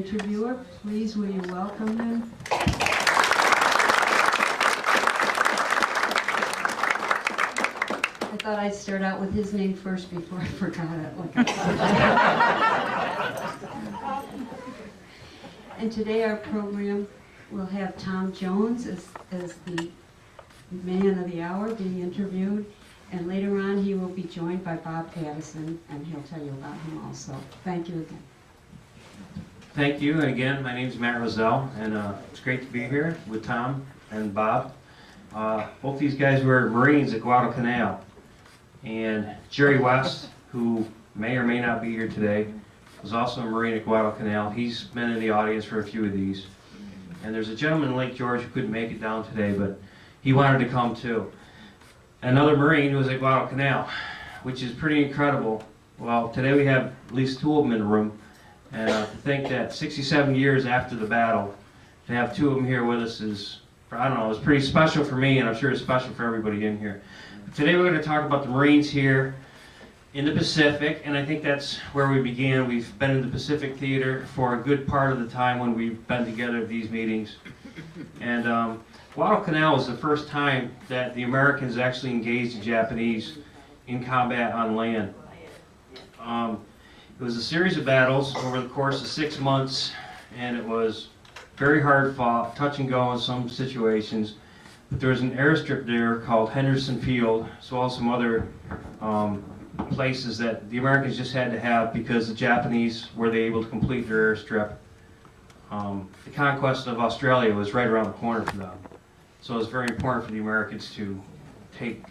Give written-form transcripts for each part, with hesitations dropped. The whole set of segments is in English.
Interviewer, please will you welcome him? I thought I'd start out with his name first before I forgot it. And today our program will have Tom Jones as the man of the hour being interviewed, and later on he will be joined by Bob Addison, and he'll tell you about him also. Thank you again. Thank you, and again, my name is Matt Rozzell, and it's great to be here with Tom and Bob. Both these guys were Marines at Guadalcanal, and Jerry West, who may or may not be here today, was also a Marine at Guadalcanal. He's been in the audience for a few of these. And there's a gentleman in Lake George who couldn't make it down today, but he wanted to come too. Another Marine who was at Guadalcanal, which is pretty incredible. Well, today we have at least two of them in the room. And to think that 67 years after the battle, to have two of them here with us is, I don't know, it's pretty special for me, and I'm sure it's special for everybody in here. Today we're going to talk about the Marines here in the Pacific, and I think that's where we began. We've been in the Pacific Theater for a good part of the time when we've been together at these meetings. And Guadalcanal was the first time that the Americans actually engaged the Japanese in combat on land. It was a series of battles over the course of 6 months, and it was very hard fought, touch and go in some situations. But there was an airstrip there called Henderson Field, as well as some other places that the Americans just had to have because the Japanese were they able to complete their airstrip. The conquest of Australia was right around the corner for them. So it was very important for the Americans to take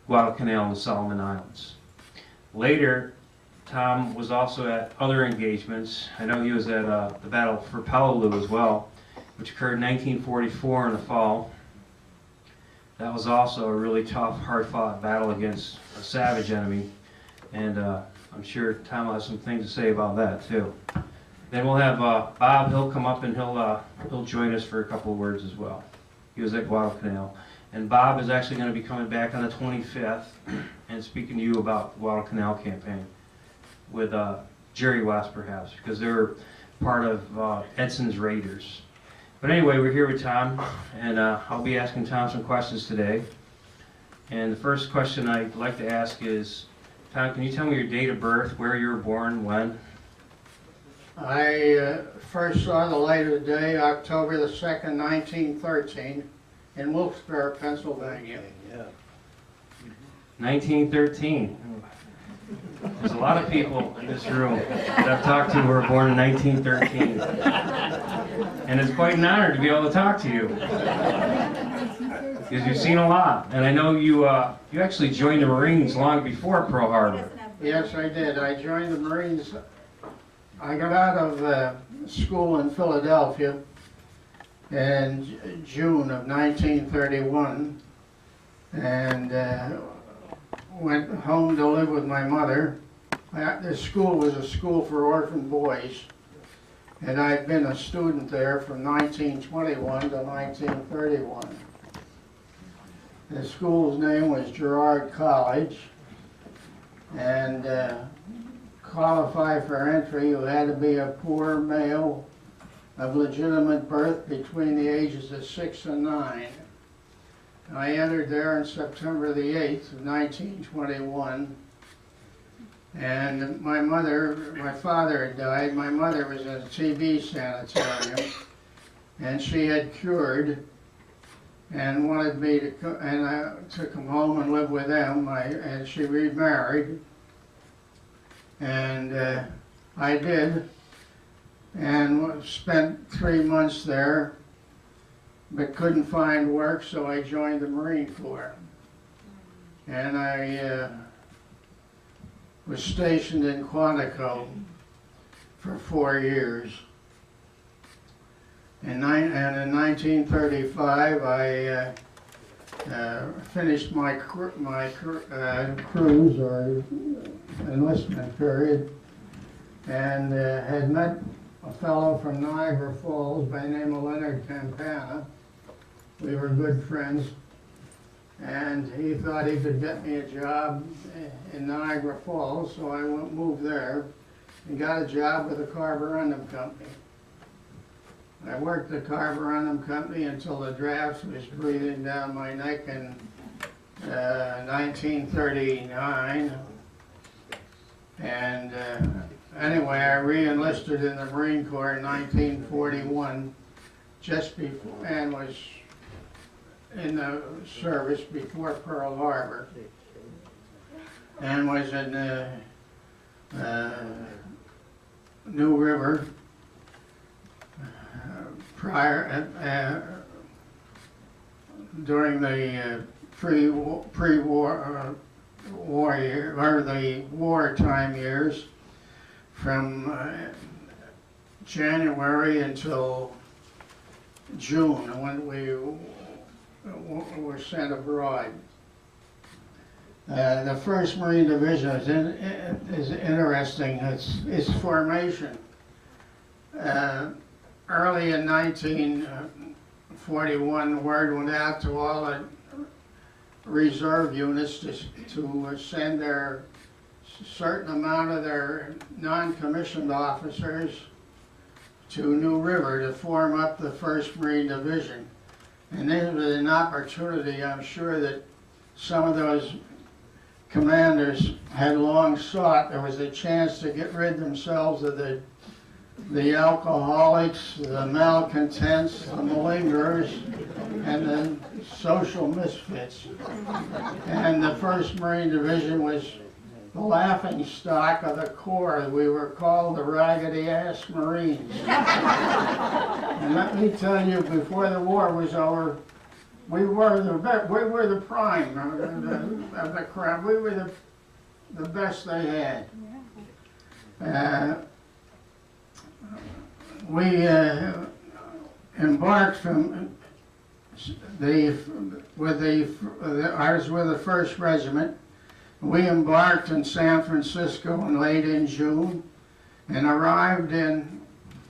Guadalcanal and the Solomon Islands. Later, Tom was also at other engagements. I know he was at the Battle for Peleliu as well, which occurred in 1944 in the fall. That was also a really tough, hard-fought battle against a savage enemy, and I'm sure Tom will have some things to say about that too. Then we'll have Bob. He'll come up and he'll join us for a couple of words as well. He was at Guadalcanal, and Bob is actually going to be coming back on the 25th and speaking to you about the Guadalcanal campaign with Jerry West, perhaps, because they were part of Edson's Raiders. But anyway, we're here with Tom, and I'll be asking Tom some questions today. And the first question I'd like to ask is, Tom, can you tell me your date of birth, where you were born, when? I first saw the light of the day October the 2nd, 1913, in Wilkesbarre, Pennsylvania. Yeah. 1913. There's a lot of people in this room that I've talked to who were born in 1913. And it's quite an honor to be able to talk to you. Because you've seen a lot. And I know you actually joined the Marines long before Pearl Harbor. Yes, I did. I joined the Marines. I got out of school in Philadelphia in June of 1931 and went home to live with my mother. This school was a school for orphan boys, and I'd been a student there from 1921 to 1931. The school's name was Girard College, and qualify for entry, you had to be a poor male of legitimate birth between the ages of 6 and 9. I entered there on September the 8th of 1921, and my father had died. My mother was in a TB sanitarium, and she had cured and wanted me to come home and live with them, and she remarried, and I did, and spent 3 months there, but couldn't find work, so I joined the Marine Corps. And I was stationed in Quantico for 4 years. And in 1935, I finished my cruise or enlistment period, and had met a fellow from Niagara Falls by the name of Leonard Campana. We were good friends, and he thought he could get me a job in Niagara Falls, so I moved there. and got a job with a carborundum company. I worked the carborundum company until the draft was breathing down my neck in 1939. And anyway, I re-enlisted in the Marine Corps in 1941, just before, and was in the service before Pearl Harbor, and was in New River during the pre-war warrior or the wartime years, from January until June, when we were sent abroad. The 1st Marine Division is interesting. Its formation. Early in 1941, word went out to all the reserve units to send their certain amount of their non-commissioned officers to New River to form up the 1st Marine Division. And this was an opportunity, I'm sure, that some of those commanders had long sought. There was a chance to get rid themselves of the alcoholics, the malcontents, the malingerers, and the social misfits. And the 1st Marine Division was the laughing stock of the Corps. We were called the Raggedy-Ass Marines. And let me tell you, before the war was over, we were the prime of the crowd. We were the best they had. We embarked from I was with the 1st Regiment. We embarked in San Francisco late in June and arrived in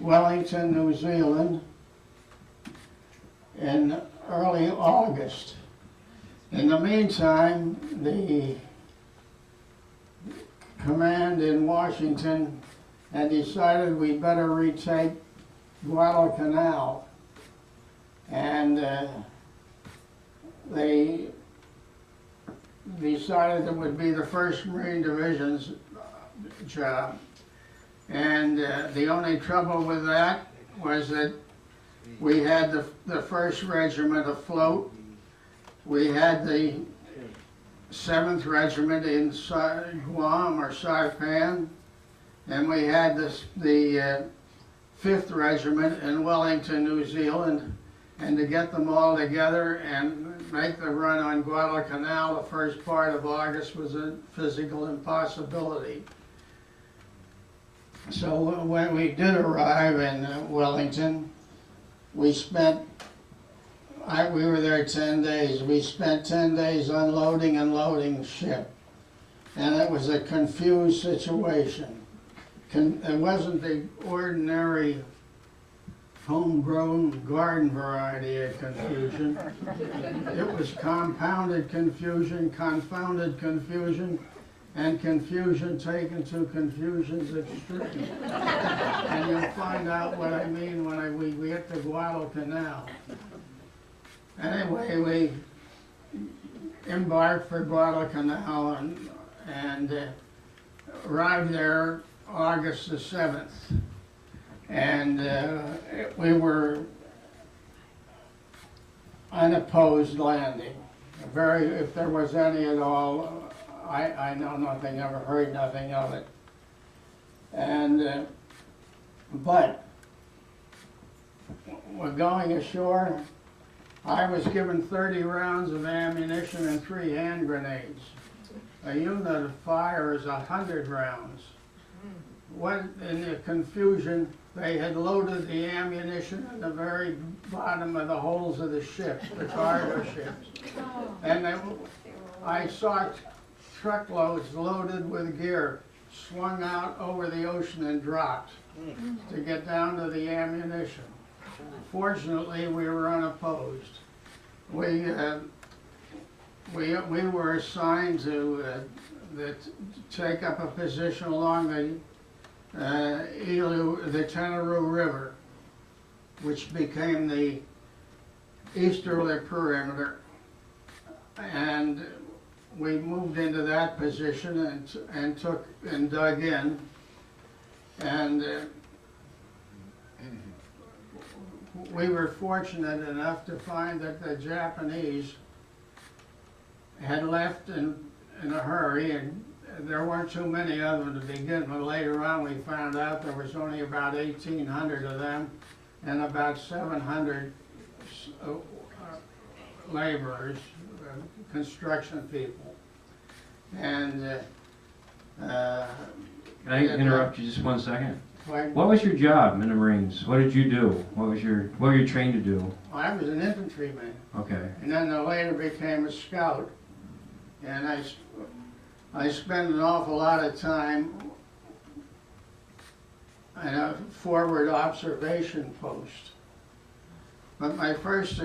Wellington, New Zealand in early August. In the meantime, the command in Washington had decided we'd better retake Guadalcanal, and they decided it would be the 1st Marine Division's job. And the only trouble with that was that we had the 1st Regiment afloat. We had the 7th Regiment in Guam or Saipan, and we had the 5th Regiment in Wellington, New Zealand. And to get them all together and make the run on Guadalcanal the first part of August was a physical impossibility. So when we did arrive in Wellington, we were there 10 days. We spent 10 days unloading and loading ship. And it was a confused situation. It wasn't the ordinary homegrown garden variety of confusion. It was compounded confusion, confounded confusion, and confusion taken to confusion's extreme. And you'll find out what I mean when we get to Guadalcanal. Anyway, we embarked for Guadalcanal and arrived there August the 7th. And we were unopposed landing. If there was any at all, I know nothing, never heard nothing of it. And but we're going ashore. I was given 30 rounds of ammunition and 3 hand grenades. A unit of fire is 100 rounds. When in the confusion, they had loaded the ammunition at the very bottom of the holes of the ships, the cargo ships. And I saw truckloads loaded with gear swung out over the ocean and dropped to get down to the ammunition. Fortunately, we were unopposed. We were assigned to take up a position along the the Ten Aroo River, which became the easterly perimeter. And we moved into that position and dug in. And we were fortunate enough to find that the Japanese had left in a hurry, and there weren't too many of them to begin with. Later on we found out there was only about 1,800 of them and about 700 laborers, construction people. And Can I interrupt you just 1 second? What was your job in the Marines? What did you do? What were you trained to do? I was an infantryman. Okay. And then I later became a scout. And I spent an awful lot of time at a forward observation post. But my first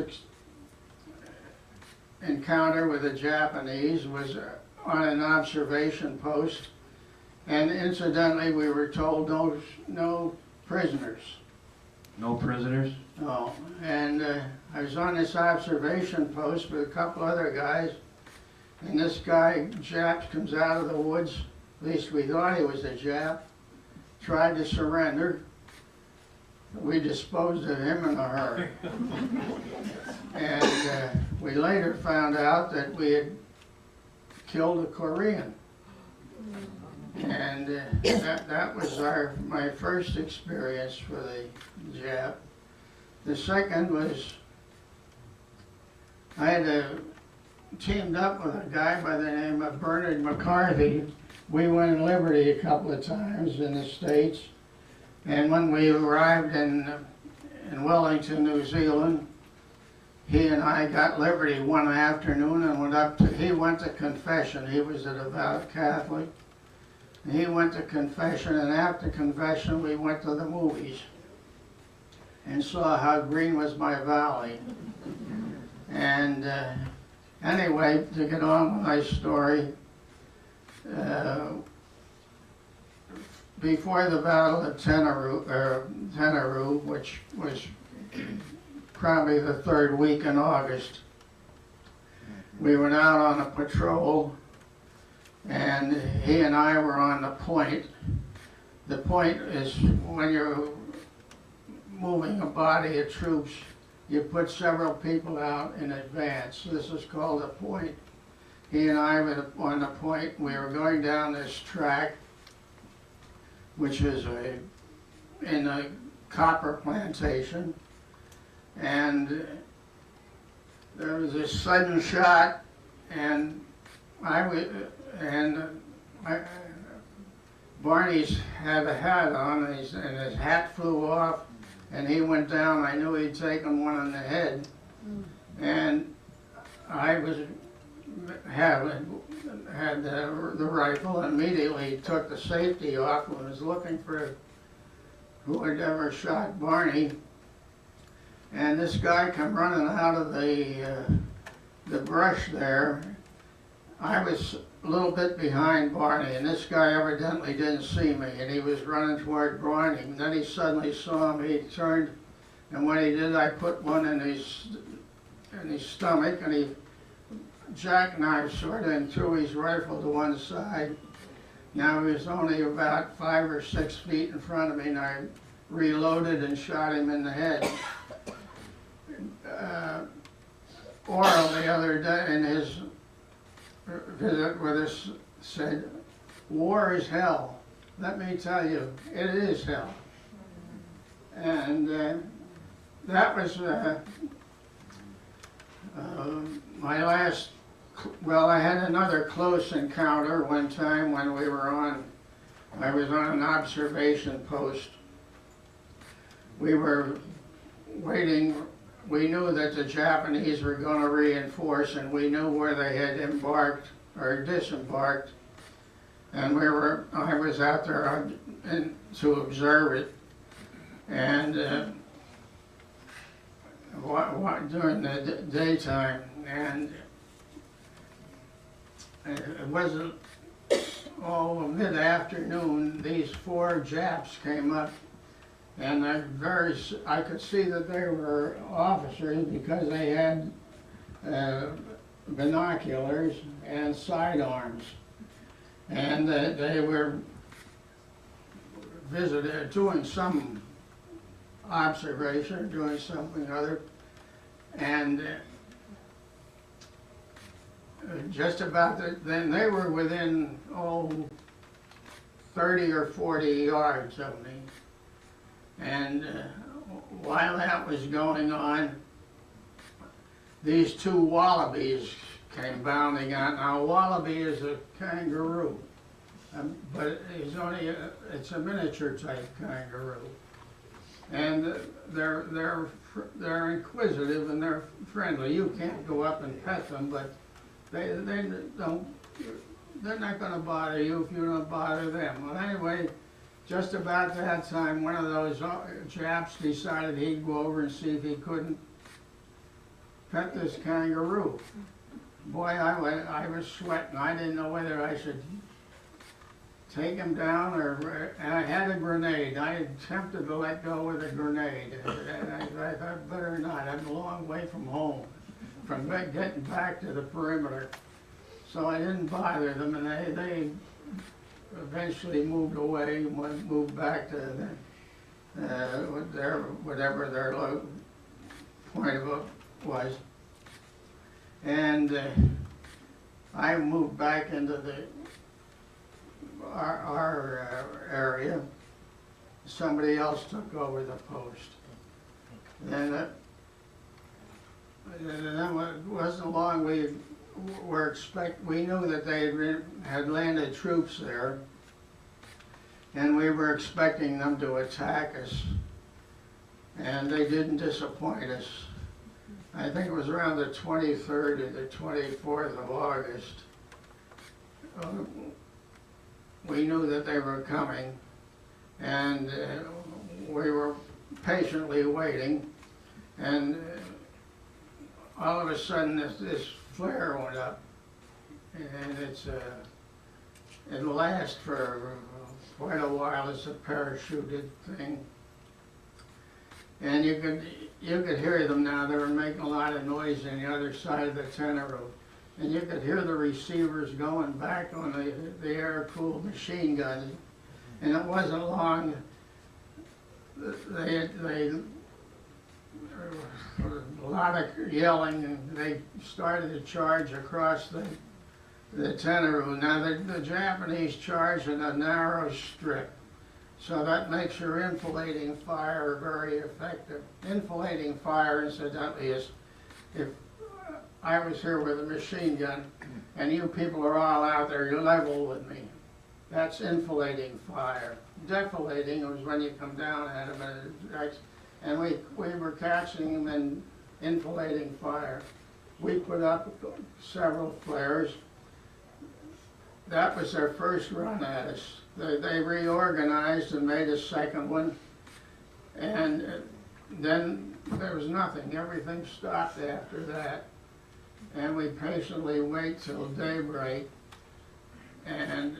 encounter with the Japanese was on an observation post. And incidentally, we were told no prisoners. No prisoners? No. And I was on this observation post with a couple other guys. And this guy, Jap, comes out of the woods, at least we thought he was a Jap, tried to surrender. We disposed of him in a hurry. And we later found out that we had killed a Korean. And that was my first experience for the Jap. The second was I had teamed up with a guy by the name of Bernard Macarthur. We went in Liberty a couple of times in the States. And when we arrived in Wellington, New Zealand, he and I got Liberty one afternoon and he went to confession. He was a devout Catholic. He went to confession, and after confession we went to the movies and saw how green was my valley. And anyway, to get on with my story, before the Battle of Ten Aroo, which was probably the third week in August, we went out on a patrol, and he and I were on the point. The point is when you're moving a body of troops, you put several people out in advance. This is called a point. He and I were on the point. We were going down this track, which is in a copper plantation, and there was a sudden shot, and Barney's had a hat on, and his hat flew off, and he went down. I knew he'd taken one on the head, and I had the rifle, and immediately took the safety off and was looking for who had ever shot Barney. And this guy come running out of the brush there. I was a little bit behind Barney, and this guy evidently didn't see me, and he was running toward Barney. And then he suddenly saw me. He turned, and when he did, I put one in his stomach, and he jackknifed sort of and threw his rifle to one side. Now he was only about 5 or 6 feet in front of me, and I reloaded and shot him in the head. Oral the other day in his visit with us said, "War is hell." Let me tell you, it is hell. And that was my last. Well, I had another close encounter one time when I was on an observation post. We were waiting. We knew that the Japanese were going to reinforce, and we knew where they had embarked or disembarked. And I was out there to observe it. And during the daytime, and it wasn't mid-afternoon, these 4 Japs came up, and I could see that they were officers because they had binoculars and sidearms, and they were doing some observation, doing something other, and just about then they were within 30 or 40 yards of me, and while that was going on, these 2 wallabies came bounding out. Now, a wallaby is a kangaroo, but it's a miniature type kangaroo, and they're inquisitive and they're friendly. You can't go up and pet them, but they're not going to bother you if you don't bother them. Well, anyway, just about that time, one of those Japs decided he'd go over and see if he couldn't pet this kangaroo. Boy, I was sweating. I didn't know whether I should take him down and I had a grenade. I attempted to let go with a grenade, and I thought better not. I'm a long way from home, from getting back to the perimeter. So I didn't bother them, and they eventually moved away, moved back to whatever their point of it was. And I moved back into our area. Somebody else took over the post. And it wasn't long. We knew that they had landed troops there, and we were expecting them to attack us, and they didn't disappoint us. I think it was around the 23rd or the 24th of August. We knew that they were coming, and we were patiently waiting, and all of a sudden this flare went up, and it'll last for quite a while. It's a parachuted thing, and you could hear them now. They were making a lot of noise on the other side of the Ten Aroo, and you could hear the receivers going back on the air-cooled machine guns, and it wasn't long. They a lot of yelling, and they started to charge across the Ten Aroo. Now the Japanese charge in a narrow strip, so that makes your enfilading fire very effective. Enfilading fire, incidentally, is if I was here with a machine gun and you people are all out there, you're level with me. That's enfilading fire. Defilating was when you come down at them, and we were catching them in enfilading fire. We put up several flares. That was their first run at us. They reorganized and made a second one, and then there was nothing. Everything stopped after that, and we patiently wait till daybreak. And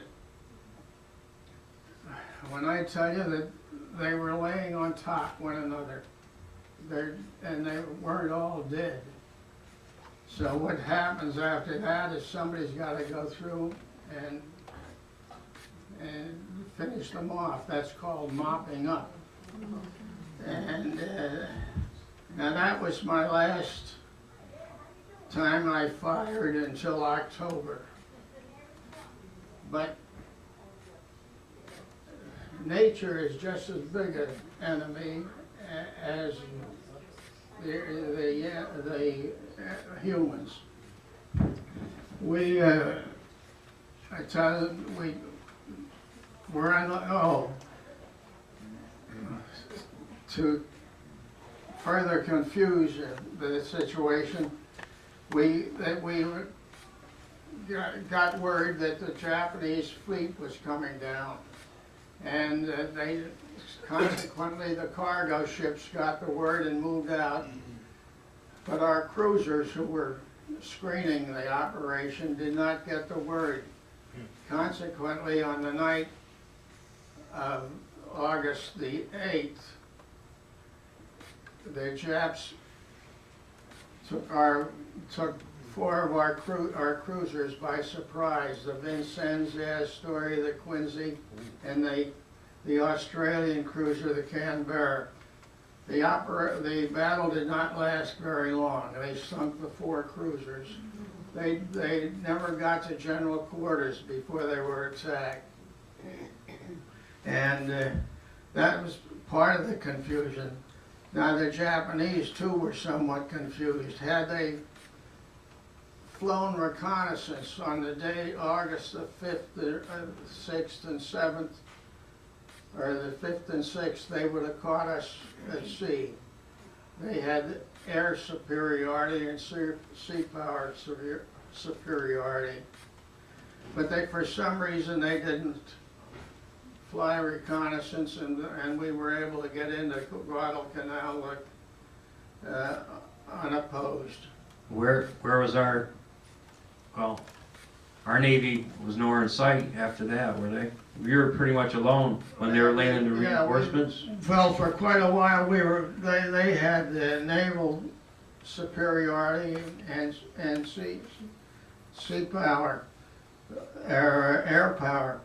when I tell you that they were laying on top one another, and they weren't all dead. So what happens after that is somebody's got to go through and finish them off. That's called mopping up. And now that was my last time I fired until October. But nature is just as big an enemy as the humans. I tell you, we're on to further confuse the situation, we got word that the Japanese fleet was coming down, and consequently the cargo ships got the word and moved out, but our cruisers who were screening the operation did not get the word. Consequently, on the night of August the 8th, the Japs took four of our cruisers by surprise: the Vincennes, the Astoria, the Quincy, and the Australian cruiser, the Canberra. The battle did not last very long. They sunk the four cruisers. They never got to general quarters before they were attacked. And that was part of the confusion. Now the Japanese too were somewhat confused. Had they flown reconnaissance on the day August the 5th, the 6th and 7th, or the 5th and 6th, they would have caught us at sea. They had air superiority and sea power superiority. But for some reason, they didn't fly reconnaissance, and we were able to get into Guadalcanal unopposed. Where was our Navy was nowhere in sight after that, were they? We were pretty much alone when they were landing the reinforcements. Well, for quite a while they had the naval superiority and sea power, air power,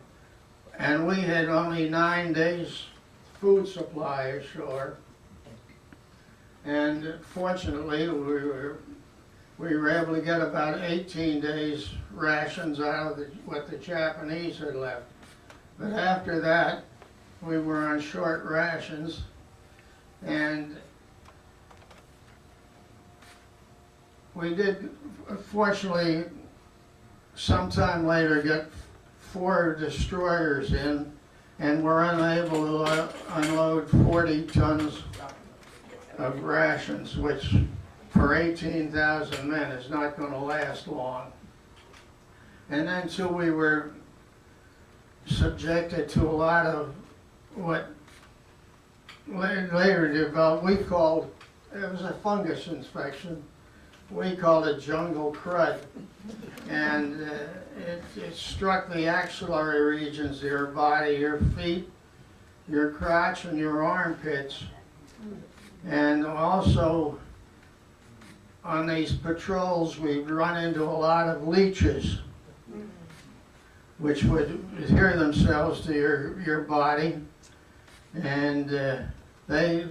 and we had only 9 days food supply ashore. And fortunately, we were able to get about 18 days rations out of what the Japanese had left. But after that, we were on short rations, and we did, fortunately, sometime later get 4 destroyers in, and were unable to unload 40 tons of rations, which for 18,000 men is not going to last long. And then too, we were subjected to a lot of what later developed, it was a fungus infection. We called it jungle crud. And it struck the axillary regions of your body, your feet, your crotch, and your armpits. And also, on these patrols, we'd run into a lot of leeches, which would adhere themselves to your body, and they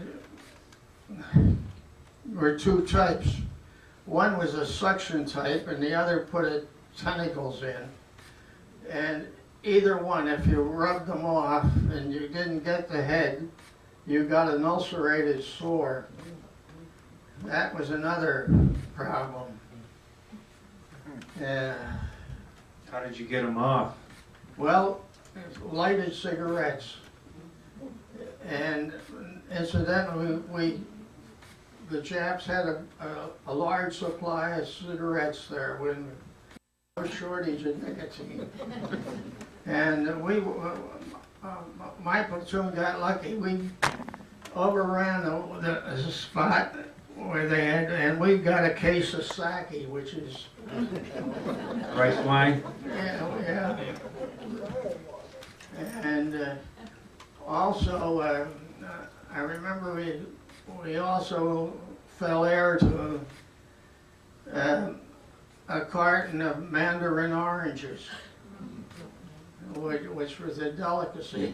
were 2 types. One was a suction type, and the other put tentacles in. And either one, if you rubbed them off and you didn't get the head, you got an ulcerated sore. That was another problem. How did you get them off? Well, lighted cigarettes. And incidentally, the Japs had a large supply of cigarettes there when no shortage of nicotine. And my platoon got lucky. We overran the spot where they had, and we got a case of sake, which is Rice wine? yeah. And also, I remember we also fell heir to a carton of mandarin oranges, which was a delicacy.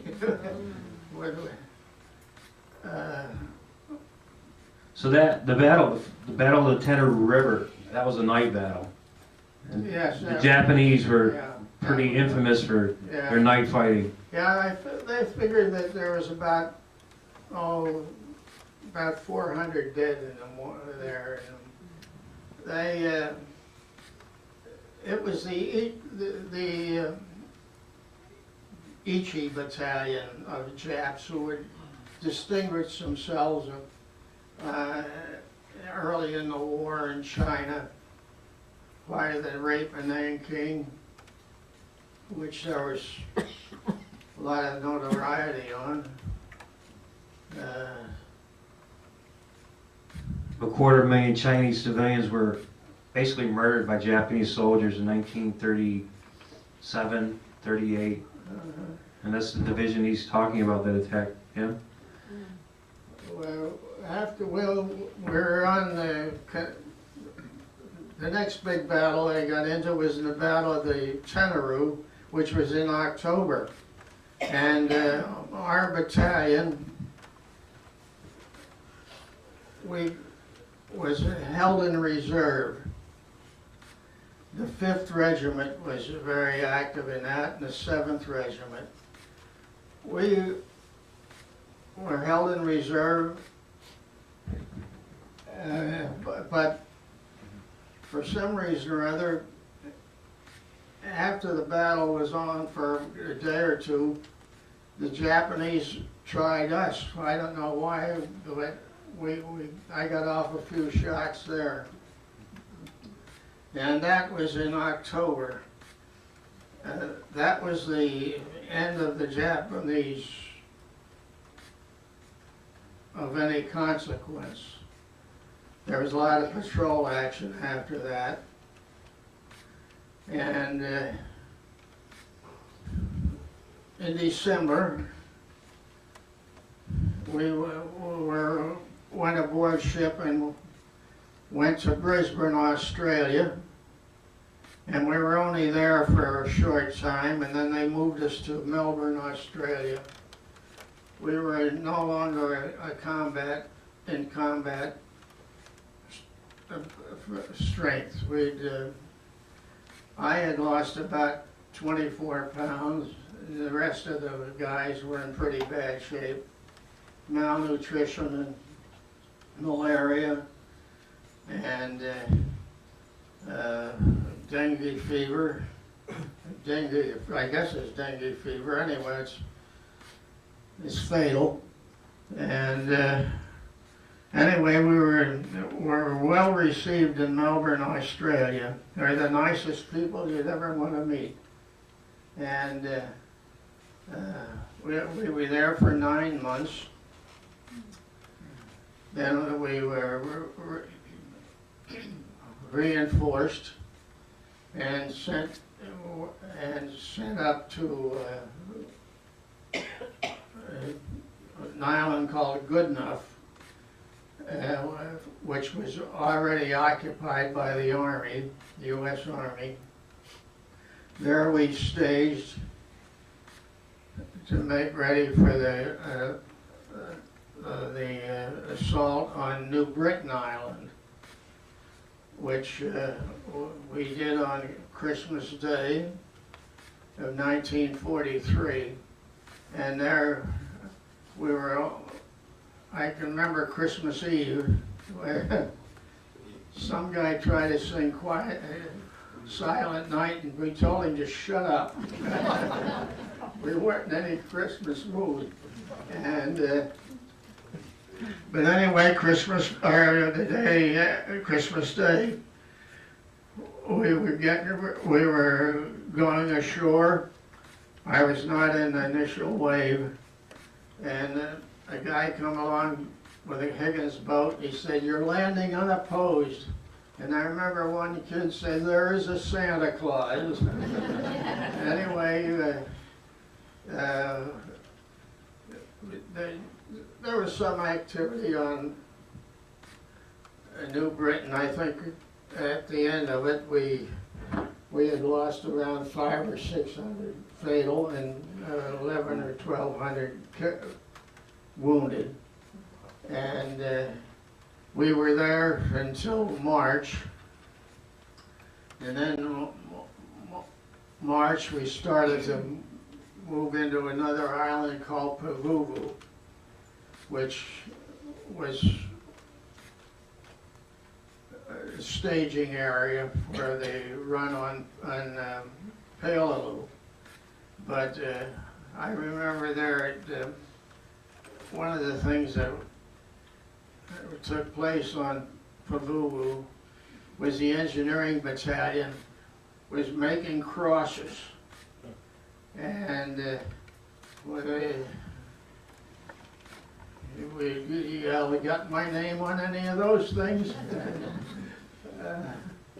So the battle of the Ten Aroo River, that was a night battle. And Yes. the Japanese were Yeah. pretty infamous for Yeah. their night fighting. Yeah, they figured that there was about 400 dead in there. And it was the Ichi battalion of Japs who would distinguish themselves early in the war in China by the rape of Nanking, which there was a lot of notoriety on. 250,000 Chinese civilians were basically murdered by Japanese soldiers in 1936 7, 38. And that's the division he's talking about that attacked him. Well, we're on the next big battle I got into was in the Battle of the Ten Aroo, which was in October. And our battalion, was held in reserve. The 5th Regiment was very active in that, and the 7th Regiment. We were held in reserve, but for some reason or other, after the battle was on for a day or two, the Japanese tried us. I don't know why, but I got off a few shots there. And that was in October. That was the end of the Japanese of any consequence. There was a lot of patrol action after that. And in December, we went aboard ship and went to Brisbane, Australia. And we were only there for a short time, and then they moved us to Melbourne, Australia. We were no longer in combat strength. I had lost about 24 pounds. The rest of the guys were in pretty bad shape. Malnutrition and malaria and dengue fever. I guess it's dengue fever. Anyway, it's fatal. And anyway, we were well received in Melbourne, Australia. They're the nicest people you'd ever want to meet. And we were there for 9 months. Then we were reinforced and sent up to an island called Goodenough, which was already occupied by the Army, the U.S. Army. There we staged to make ready for the assault on New Britain Island, which we did on Christmas Day of 1943. And there we were, I can remember Christmas Eve, where some guy tried to sing quiet, Silent Night, and we told him to shut up. We weren't in any Christmas mood. And but anyway, Christmas Day, we were going ashore. I was not in the initial wave, and a guy come along with a Higgins boat. He said, "You're landing unopposed." And I remember one kid said, "There is a Santa Claus." Anyway, there was some activity on New Britain. I think at the end of it, we had lost around 500 or 600 fatal and 11 or 1,200 wounded. And we were there until March. And then March, we started to move into another island called Pavuvu, which was a staging area where they run on Paleolu. But I remember there, one of the things that took place on Pavuvu was the engineering battalion was making crosses. And we got my name on any of those things?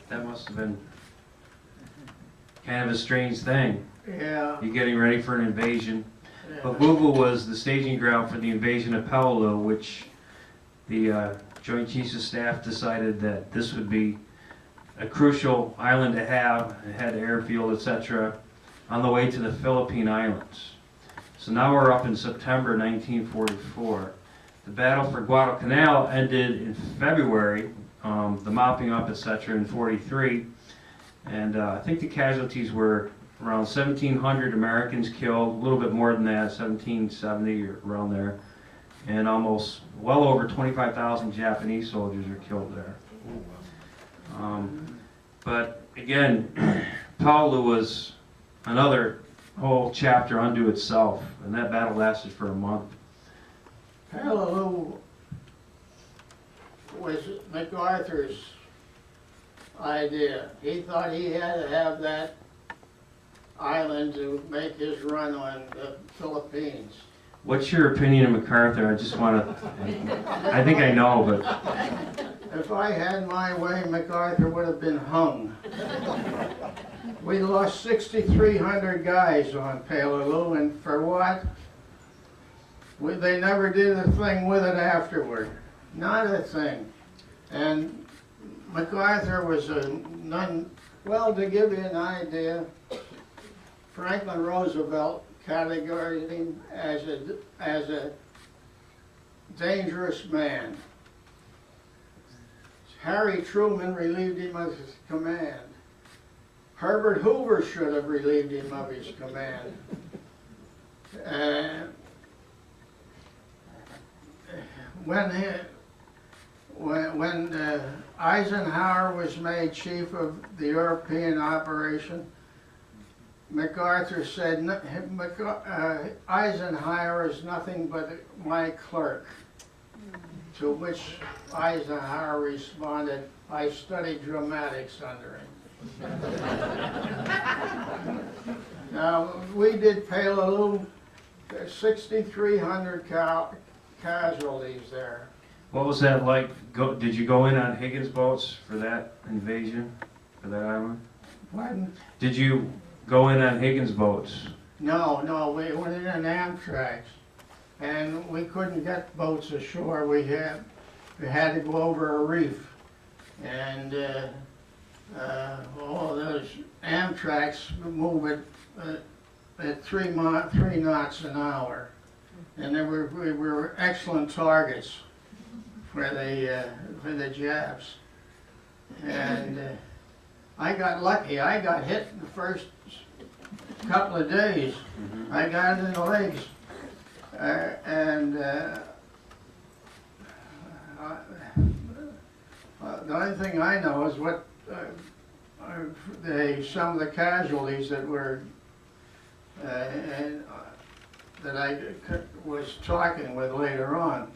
That must have been kind of a strange thing. Yeah. You're getting ready for an invasion. Yeah. But Vuvu was the staging ground for the invasion of Peleliu, which the Joint Chiefs of Staff decided that this would be a crucial island to have. It had airfield, etc., on the way to the Philippine Islands. So now we're up in September 1944. The battle for Guadalcanal ended in February, the mopping up, etc., in 43. And I think the casualties were around 1,700 Americans killed, a little bit more than that, 1,770 or around there. And almost well over 25,000 Japanese soldiers are killed there. But again, Peleliu was another whole chapter unto itself, and that battle lasted for a month. Peleliu was MacArthur's idea. He thought he had to have that island to make his run on the Philippines. What's your opinion of MacArthur? I just want to, I think I know, but If I had my way, MacArthur would have been hung. We lost 6,300 guys on Peleliu, and for what? They never did a thing with it afterward. Not a thing. And MacArthur was well, to give you an idea, Franklin Roosevelt categorized him as a dangerous man. Harry Truman relieved him of his command. Herbert Hoover should have relieved him of his command. When Eisenhower was made chief of the European operation, MacArthur said, Eisenhower is nothing but my clerk. To which Eisenhower responded, I studied dramatics under him. Now, we did Peleliu, 6,300 casualties there. what was that like? Did you go in on Higgins boats for that invasion, for that island? Pardon? Did you go in on Higgins boats? No, we went in Amtrak, and we couldn't get boats ashore. We had to go over a reef, and all those Amtraks move at 3 knots an hour, and we were excellent targets for the Japs. And I got lucky. I got hit in the first couple of days. I got it in the legs. The only thing I know is what some of the casualties that were that I was talking with later on.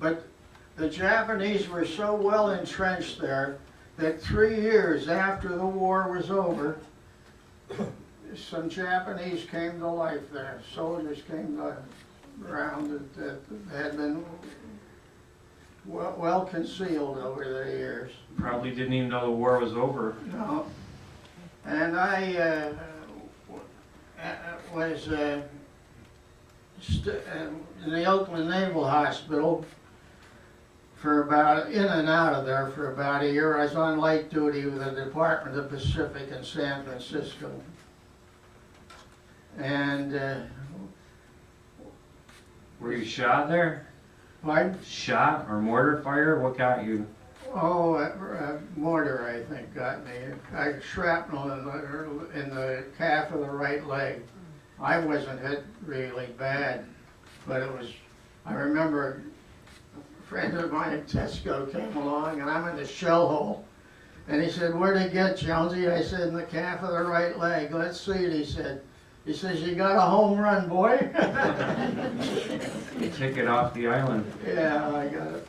But the Japanese were so well entrenched there that 3 years after the war was over, some Japanese came to life there. Soldiers came around that had been well concealed over the years. Probably didn't even know the war was over. No. And I was in the Oakland Naval Hospital for in and out of there for about a year. I was on light duty with the Department of the Pacific in San Francisco. And Were you shot there? pardon? Shot or mortar fire? What got you? Oh, mortar, I think, got me. I got shrapnel in the calf of the right leg. I wasn't hit really bad, but it was, I remember a friend of mine at Tesco came along, and I'm in the shell hole. And he said, where'd it get, Jonesy? I said, in the calf of the right leg. Let's see it, he said. He says, you got a home run, boy. Take it off the island. Yeah, I got it.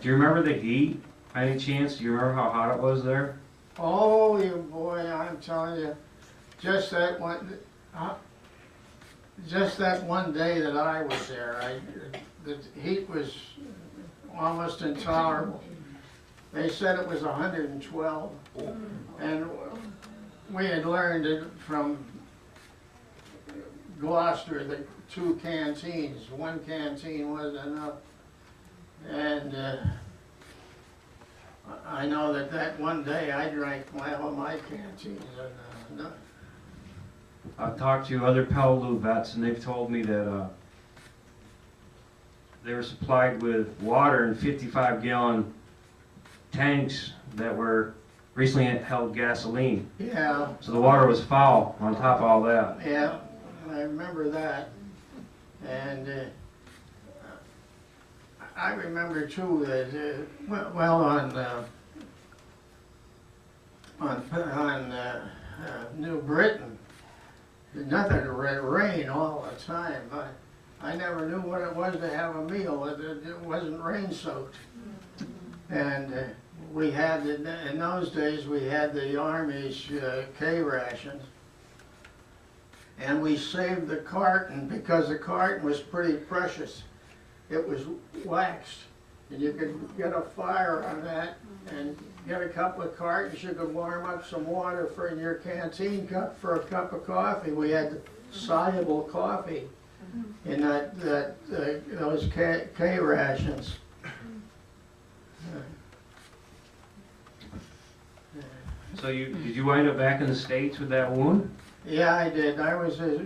Do you remember the heat? By any chance? Do you remember how hot it was there? Oh, you boy, I'm telling you, just that one day that I was there, the heat was almost intolerable. They said it was 112, and we had learned it from Gloucester, the 2 canteens. 1 canteen wasn't enough. And I know that one day I drank all of my canteens. And, I've talked to other Peleliu vets, and they've told me that they were supplied with water in 55-gallon tanks that were recently held gasoline. yeah, So the water was foul on top of all that. yeah, I remember that. And I remember too that well on New Britain, nothing to rain all the time. I never knew what it was to have a meal. It wasn't rain soaked. And we had, in those days, we had the Army's K rations. And we saved the carton because the carton was pretty precious. It was waxed. And you could get a fire on that and get a couple of cartons. You could warm up some water in your canteen cup for a cup of coffee. We had soluble coffee in those K rations. So did you wind up back in the States with that wound? Yeah, I did. I was at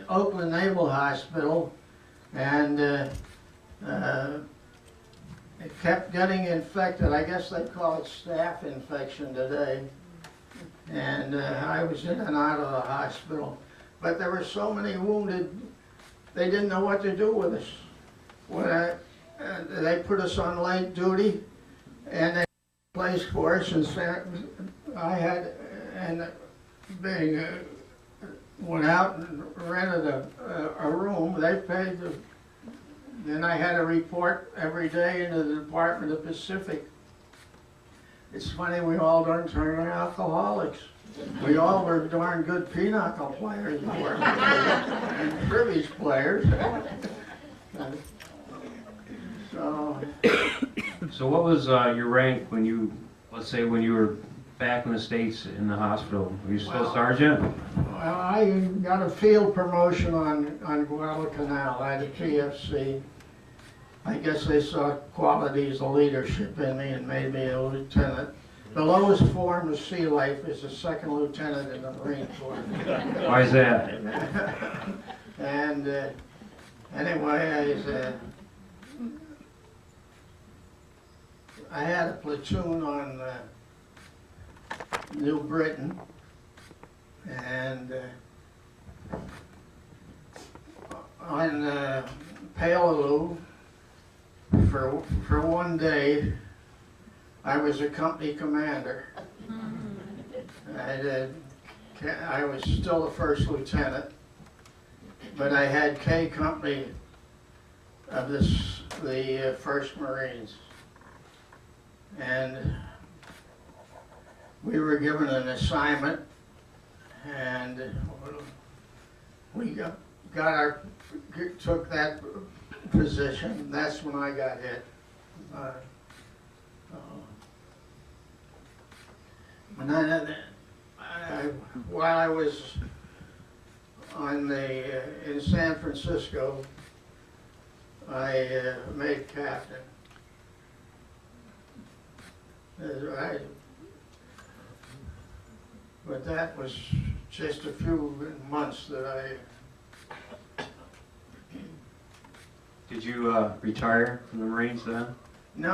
Oakland Naval Hospital, and it kept getting infected. I guess they call it staph infection today. And I was in and out of the hospital. But there were so many wounded, they didn't know what to do with us. When they put us on light duty, and they placed for us, and went out and rented a room. They paid then I had to report every day into the Department of Pacific. It's funny, we all done turned alcoholics. We all were darn good pinochle players and cribbage players. So what was your rank when you, let's say, when you were back in the States in the hospital? Were you still sergeant? Well, I got a field promotion on Guadalcanal. I had a PFC. I guess they saw qualities of leadership in me and made me a lieutenant. The lowest form of sea life is a second lieutenant in the Marine Corps. Why is that? And anyway, I had a platoon on New Britain, and on Peleliu, for one day, I was a company commander. I was still a first lieutenant, but I had K Company of the 1st Marines. And we were given an assignment, and we took that position. That's when I got hit. And then, while I was in San Francisco, I made captain. But that was just a few months that I... Did you retire from the Marines then? No,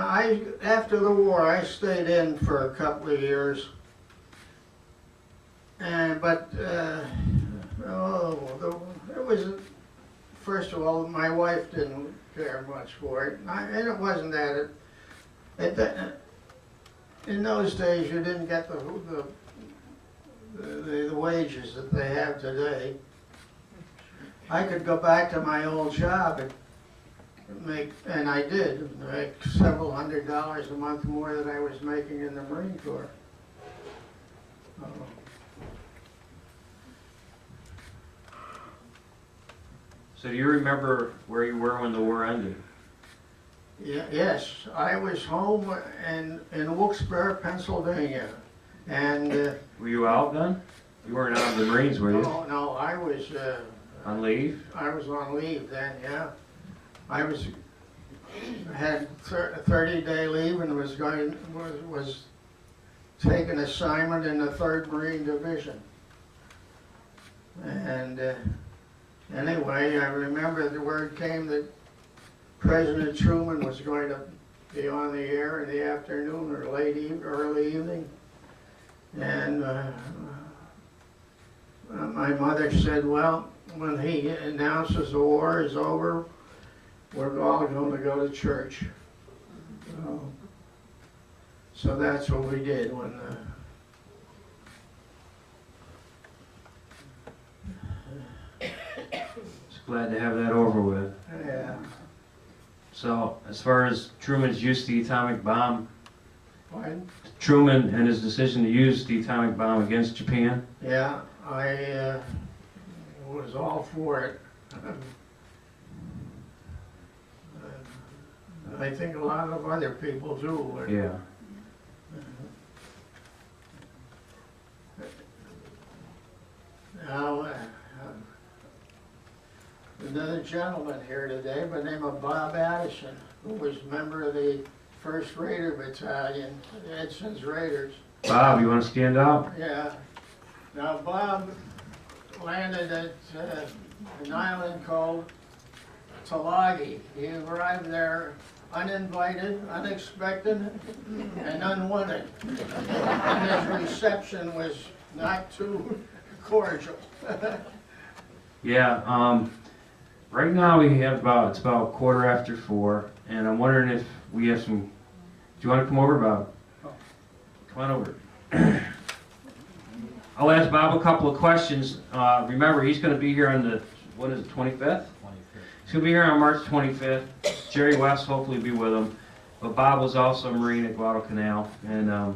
after the war, I stayed in for a couple of years. But it was, first of all, my wife didn't care much for it. And it wasn't that in those days you didn't get the wages that they have today. I could go back to my old job and I did make several $100s a month more than I was making in the Marine Corps. So do you remember where you were when the war ended? Yes, I was home in Wilkesbarre, Pennsylvania, and Were you out then? You weren't out of the Marines, were you? No, no, On leave? I was on leave then, yeah. I had 30-day leave and was taking assignment in the 3rd Marine Division. And anyway, I remember the word came that President Truman was going to be on the air in the afternoon or early evening. And my mother said, well, when he announces the war is over, we're all going to go to church. So that's what we did when Just glad to have that over with. yeah. So, as far as Truman's use of the atomic bomb, Pardon? Truman and his decision to use the atomic bomb against Japan, Yeah, I was all for it. I think a lot of other people do. yeah. Now, another gentleman here today by the name of Bob Addison, who was a member of the 1st Raider Battalion, Edson's Raiders. Bob, you want to stand up? Yeah. Now, Bob landed at an island called Tulagi. He arrived there uninvited, unexpected, and unwanted. And his reception was not too cordial. Yeah, right now we have it's about 4:15, and I'm wondering if we have some, do you want to come over, Bob? Come on over. I'll ask Bob a couple of questions. Remember, he's going to be here on the, what is it, 25th? He's going to be here on March 25th. Jerry West hopefully will be with him. But Bob was also a Marine at Guadalcanal, and I'll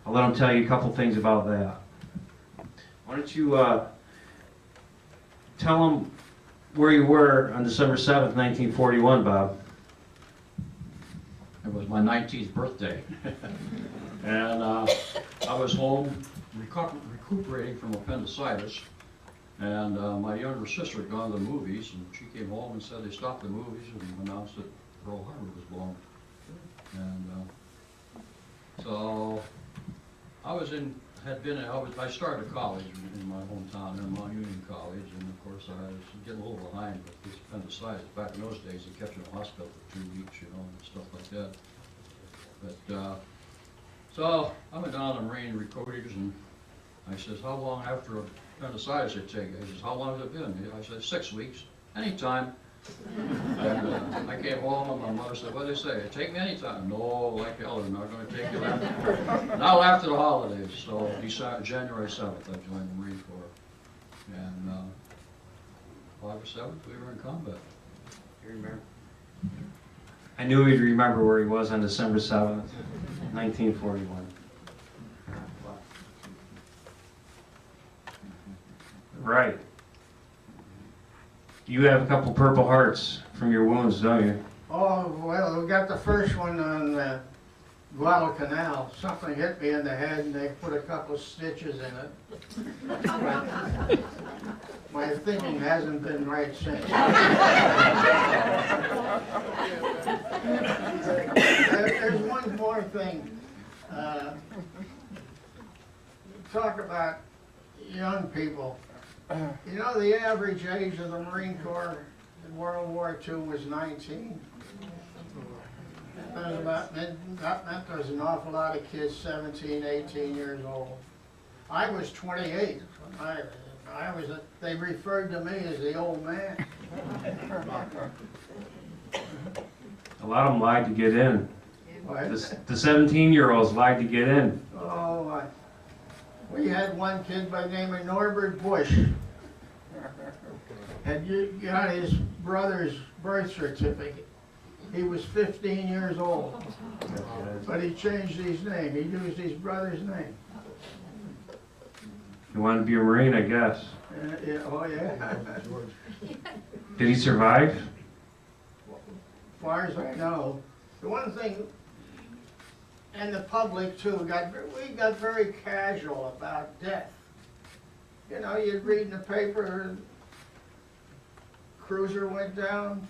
let him tell you a couple things about that. Why don't you tell him where you were on December 7th, 1941, Bob? It was my 19th birthday. And I was home recuperating from appendicitis. And my younger sister had gone to the movies, and she came home and said they stopped the movies and announced that Pearl Harbor was blown. And so I started college in my hometown, in Mount Union College, and of course I was getting a little behind with this appendicitis. Back in those days, they kept you in the hospital for 2 weeks, you know, and stuff like that. But so I went down to Marine recruiters, and I says, how long after appendicitis it take? He says, how long has it been? I said, 6 weeks, anytime. And I came home and my mother said, what did they say? Take me anytime. No, like hell, they're not going to take you not after the holidays. So January 7th, I joined the Marine Corps. And August 7th, we were in combat. You remember? I knew he'd remember where he was on December 7th, 1941. Right. You have a couple Purple Hearts from your wounds, don't you? Oh, well, we got the first one on Guadalcanal. Something hit me in the head and they put a couple of stitches in it. My thinking hasn't been right since. There's one more thing. Talk about young people. You know, the average age of the Marine Corps in World War II was 19. That meant there was an awful lot of kids 17, 18 years old. I was 28. They referred to me as the old man. A lot of them lied to get in. What? The 17-year-olds lied to get in. Oh, we had one kid by the name of Norbert Bush. Had got his brother's birth certificate. He was 15 years old, but he changed his name. He used his brother's name. He wanted to be a Marine, I guess. Yeah, oh yeah. Did he survive? As far as I know, the one thing, and the public too, we got very casual about death. You know, you'd read in the paper, cruiser went down,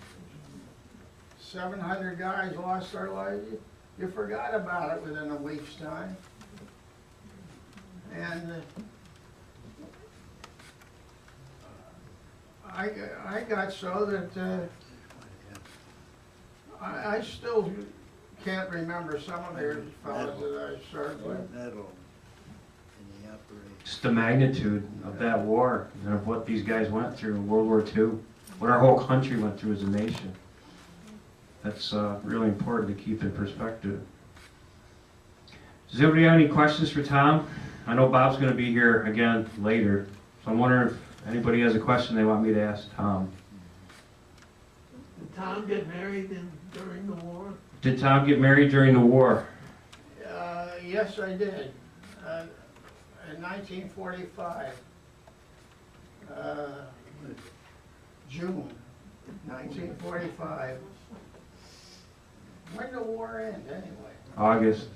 700 guys lost their lives. You forgot about it within a week's time. And I got so that I still can't remember some of the fellows that I served with. Naval in the operation. Just the magnitude of that war and of what these guys went through in World War II, what our whole country went through as a nation. That's really important to keep in perspective. Does anybody have any questions for Tom? I know Bob's going to be here again later, so I'm wondering if anybody has a question they want me to ask Tom. Did Tom get married during the war? Did Tom get married during the war? Yes, I did. In 1945, June 1945. When did the war end, anyway? August.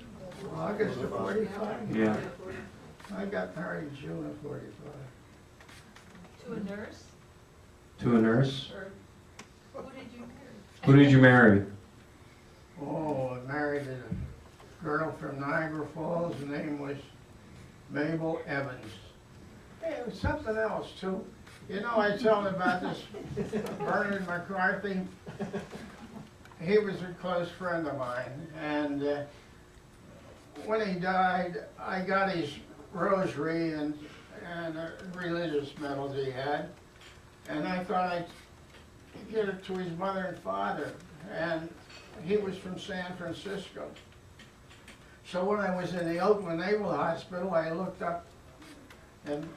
August of 45? Yeah. I got married in June of 45. To a nurse? To a nurse? Or who did you marry? Who did you marry? Oh, I married a girl from Niagara Falls. Her name was Mabel Evans. Hey, it was something else, too. You know, I told about this Bernard McCarthy. He was a close friend of mine, and when he died, I got his rosary and religious medals he had, and I thought I'd get it to his mother and father, and he was from San Francisco. So when I was in the Oakland Naval Hospital, I looked up, and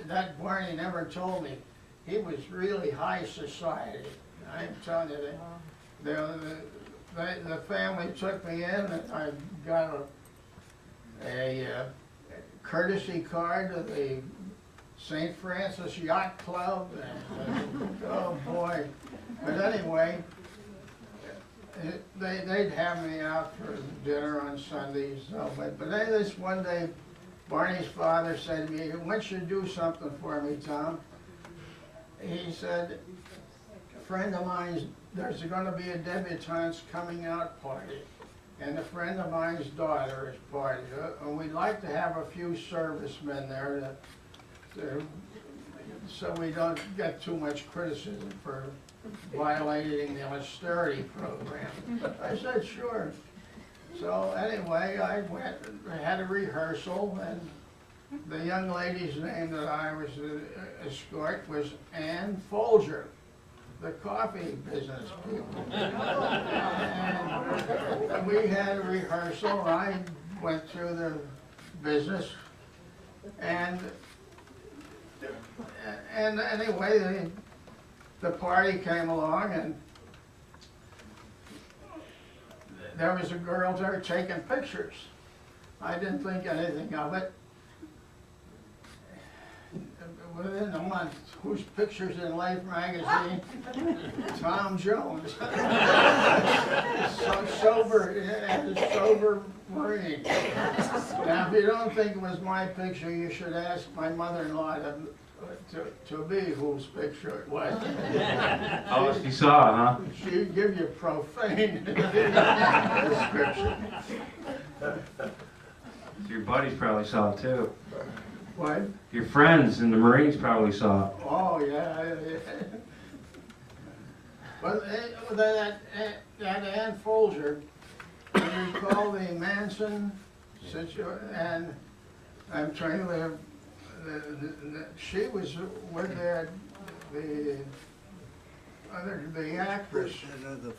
that Barney never told me, he was really high society. I'm telling you, the family took me in, and I got a courtesy card to the St. Francis Yacht Club, and oh boy. But anyway, they'd have me out for dinner on Sundays. So, but then this one day, Barney's father said to me, "I want you to do something for me, Tom." He said, "A friend of mine, there's going to be a debutante's coming out party, and a friend of mine's daughter is part of it, and we'd like to have a few servicemen there so we don't get too much criticism for violating the austerity program." I said, "Sure." So anyway, I went, I had a rehearsal, and the young lady's name that I was escort was Ann Folger, the coffee business people. And we had a rehearsal, I went through the business, and anyway, the party came along, and there was a girl there taking pictures. I didn't think anything of it. Within a month, whose pictures in Life magazine? Tom Jones. So sober, and a sober Marine. Now, if you don't think it was my picture, you should ask my mother-in-law to be whose picture it was. Oh, she saw, huh? She'd give you profane description. Your buddies probably saw it too. What? Your friends in the Marines probably saw it. Oh, yeah. But that Ann Folger, you recall the Manson situation, and I'm trying to, she was with the actress.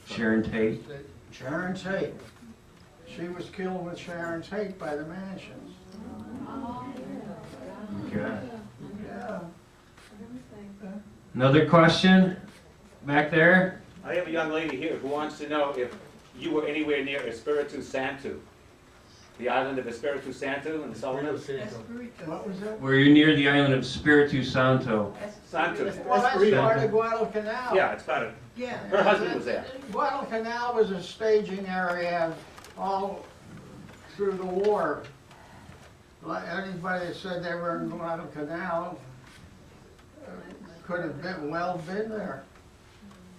Sharon Tate. Sharon Tate. She was killed with Sharon Tate by the Mansons. Okay. Yeah. Another question back there? I have a young lady here who wants to know if you were anywhere near Espiritu Santo, the island of Espiritu Santo in the Solomons. What was that? Were you near the island of Spiritu Santo? Santo. Well, that's part of Guadalcanal. Yeah, it's part of. Yeah. Her husband was there. Guadalcanal was a staging area all through the war. Anybody that said they were in Guadalcanal could have been there.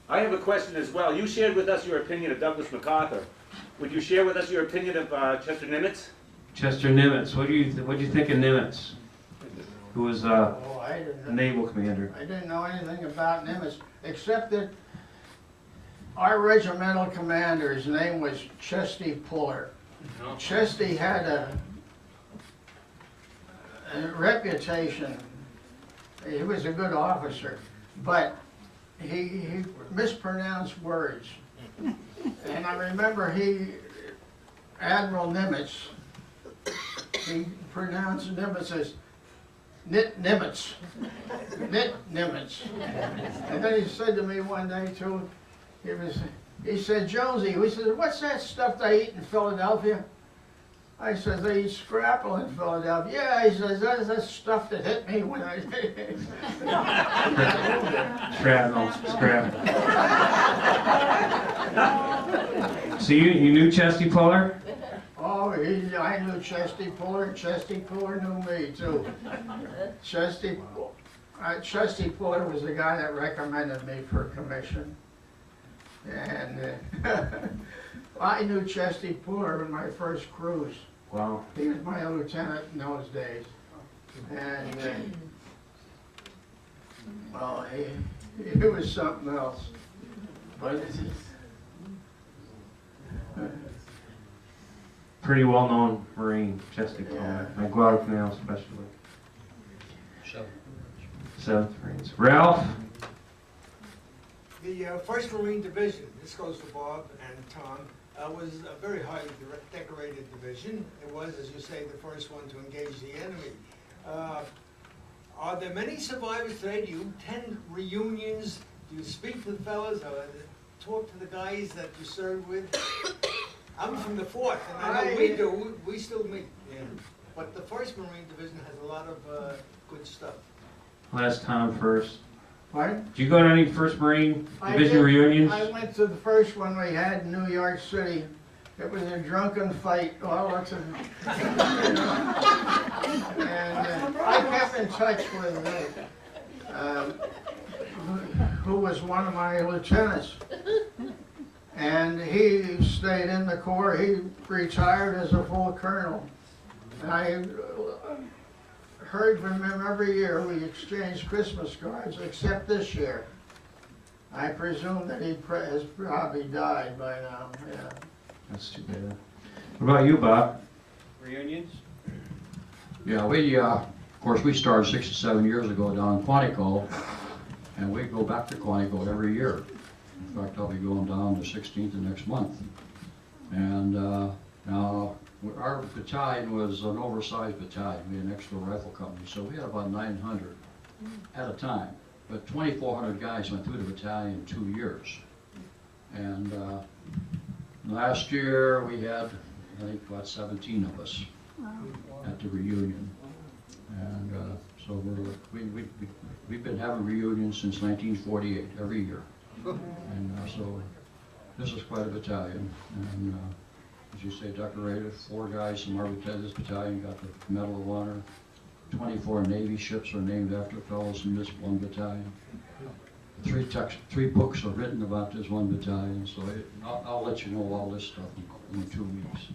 I have a question as well. You shared with us your opinion of Douglas MacArthur. Would you share with us your opinion of Chester Nimitz? Chester Nimitz, what do you think of Nimitz? Who was a Oh, I didn't, naval commander? I didn't know anything about Nimitz, except that our regimental commander's name was Chesty Puller. Chesty had a reputation. He was a good officer, but he mispronounced words. And I remember Admiral Nimitz, he pronounced Nimitz as Nimitz. Nimitz. And then he said to me one day too, he said, Jonesy, he said, what's that stuff they eat in Philadelphia? I said, they eat scrapple in Philadelphia. Yeah, he says, that's that stuff that hit me when I... Shrapnel, scrap. So you knew Chesty Puller? Oh, I knew Chesty Puller, and Chesty Puller knew me too. Chesty Puller was the guy that recommended me for commission. And I knew Chesty Puller in my first cruise. Wow. He was my lieutenant in those days. And, well, he was something else. But Pretty well-known Marine, Chesty Puller, and Guadalcanal especially. 7th Marines. Ralph? The 1st Marine Division, this goes for Bob and Tom, was a very highly decorated division. It was, as you say, the first one to engage the enemy. Are there many survivors today? Do you attend reunions? Do you speak to the fellas? Talk to the guys that you served with? I'm from the 4th, and I know we still meet. Yeah. But the 1st Marine Division has a lot of good stuff. Last Tom first. Pardon? Did you go to any 1st Marine Division did. reunions? I went to the first one we had in New York City. It was a drunken fight. Well, and I kept in touch with who was one of my lieutenants. And he stayed in the Corps. He retired as a full colonel. And I heard from him every year. We exchanged Christmas cards, except this year. I presume that he has probably died by now. Yeah. That's too bad. What about you, Bob? Reunions? Yeah, we, of course, we started 6 to 7 years ago down in Quantico, and we go back to Quantico every year. In fact, I'll be going down the 16th of next month. And now, our battalion was an oversized battalion. We had an extra rifle company, so we had about 900 at a time. But 2,400 guys went through the battalion in 2 years. And last year we had, I think, about 17 of us at the reunion. And so we've been having reunions since 1948, every year. And so this is quite a battalion. And as you say, decorated. 4 guys from this battalion got the Medal of Honor. 24 Navy ships are named after fellows in this one battalion. 3 books are written about this one battalion, so I'll let you know all this stuff in 2 weeks.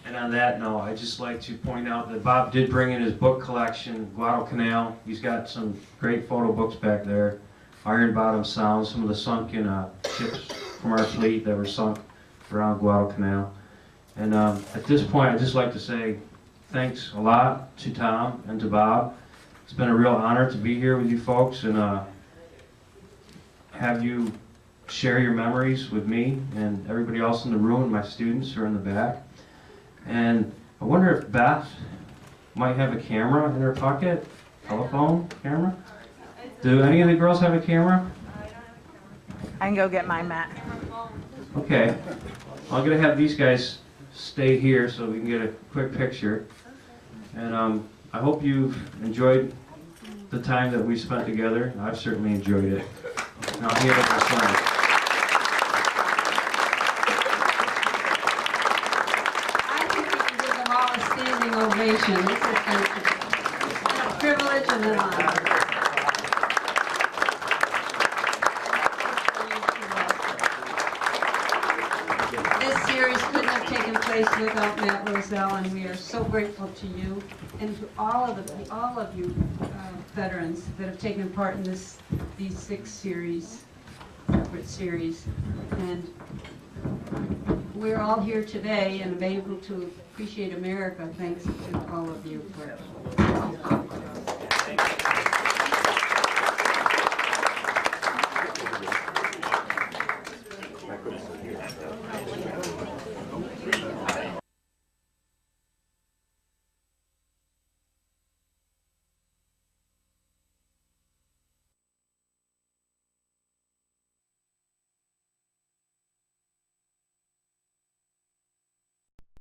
And on that note, I'd just like to point out that Bob did bring in his book collection, Guadalcanal. He's got some great photo books back there. Iron Bottom Sounds, some of the sunken ships from our fleet that were sunk around Guadalcanal. And at this point, I'd just like to say thanks a lot to Tom and to Bob. It's been a real honor to be here with you folks and have you share your memories with me and everybody else in the room, my students who are in the back. And I wonder if Beth might have a camera in her pocket, telephone camera. Do any of the girls have a camera? I can go get my mat. Okay. I'm going to have these guys stay here so we can get a quick picture. And I hope you've enjoyed the time that we spent together. I've certainly enjoyed it. And I'll hand it to Sonny. I think we can give them all a standing ovation. This has been a privilege and an honor. this series couldn't have taken place without Matt Rozzell, and we are so grateful to you and to all of you veterans that have taken part in these 6 separate series. And we're all here today and able to appreciate America thanks to all of you.